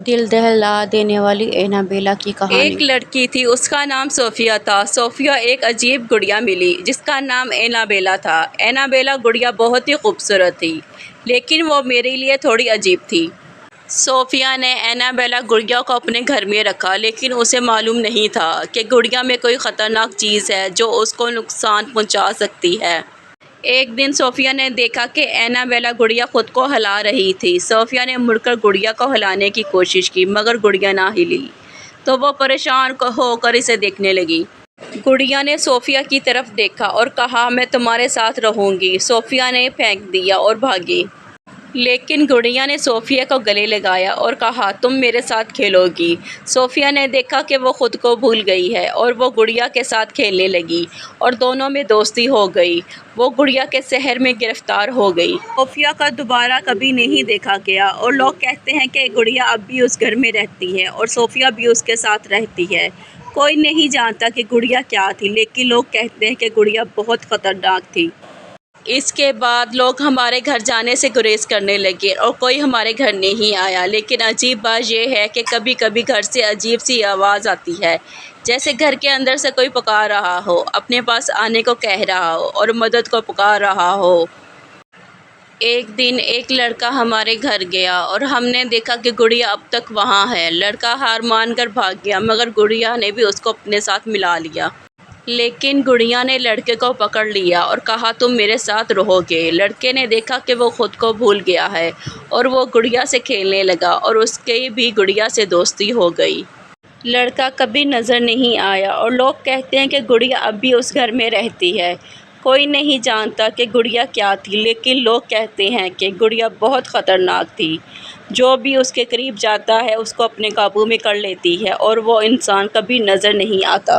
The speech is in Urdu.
دل دہلا دینے والی اینابیلا کی کہانی۔ ایک لڑکی تھی، اس کا نام صوفیہ تھا۔ صوفیہ ایک عجیب گڑیا ملی جس کا نام اینابیلا تھا۔ اینابیلا گڑیا بہت ہی خوبصورت تھی، لیکن وہ میرے لیے تھوڑی عجیب تھی۔ صوفیہ نے اینابیلا گڑیا کو اپنے گھر میں رکھا، لیکن اسے معلوم نہیں تھا کہ گڑیا میں کوئی خطرناک چیز ہے جو اس کو نقصان پہنچا سکتی ہے۔ ایک دن صوفیہ نے دیکھا کہ اینابیلا گڑیا خود کو ہلا رہی تھی۔ صوفیہ نے مڑ کر گڑیا کو ہلانے کی کوشش کی، مگر گڑیا نہ ہلی، تو وہ پریشان ہو کر اسے دیکھنے لگی۔ گڑیا نے صوفیہ کی طرف دیکھا اور کہا، میں تمہارے ساتھ رہوں گی۔ صوفیہ نے پھینک دیا اور بھاگی، لیکن گڑیا نے صوفیہ کو گلے لگایا اور کہا، تم میرے ساتھ کھیلو گی۔ صوفیہ نے دیکھا کہ وہ خود کو بھول گئی ہے اور وہ گڑیا کے ساتھ کھیلنے لگی اور دونوں میں دوستی ہو گئی۔ وہ گڑیا کے شہر میں گرفتار ہو گئی۔ صوفیہ کو دوبارہ کبھی نہیں دیکھا گیا اور لوگ کہتے ہیں کہ گڑیا اب بھی اس گھر میں رہتی ہے اور صوفیہ بھی اس کے ساتھ رہتی ہے۔ کوئی نہیں جانتا کہ گڑیا کیا تھی، لیکن لوگ کہتے ہیں کہ گڑیا بہت خطرناک تھی۔ اس کے بعد لوگ ہمارے گھر جانے سے گریز کرنے لگے اور کوئی ہمارے گھر نہیں آیا۔ لیکن عجیب بات یہ ہے کہ کبھی کبھی گھر سے عجیب سی آواز آتی ہے، جیسے گھر کے اندر سے کوئی پکار رہا ہو، اپنے پاس آنے کو کہہ رہا ہو اور مدد کو پکار رہا ہو۔ ایک دن ایک لڑکا ہمارے گھر گیا اور ہم نے دیکھا کہ گڑیا اب تک وہاں ہے۔ لڑکا ہار مان کر بھاگ گیا، مگر گڑیا نے بھی اس کو اپنے ساتھ ملا لیا۔ لیکن گڑیا نے لڑکے کو پکڑ لیا اور کہا، تم میرے ساتھ رہو گے۔ لڑکے نے دیکھا کہ وہ خود کو بھول گیا ہے اور وہ گڑیا سے کھیلنے لگا اور اس کی بھی گڑیا سے دوستی ہو گئی۔ لڑکا کبھی نظر نہیں آیا اور لوگ کہتے ہیں کہ گڑیا اب بھی اس گھر میں رہتی ہے۔ کوئی نہیں جانتا کہ گڑیا کیا تھی، لیکن لوگ کہتے ہیں کہ گڑیا بہت خطرناک تھی۔ جو بھی اس کے قریب جاتا ہے اس کو اپنے قابو میں کر لیتی ہے اور وہ انسان کبھی نظر نہیں آتا۔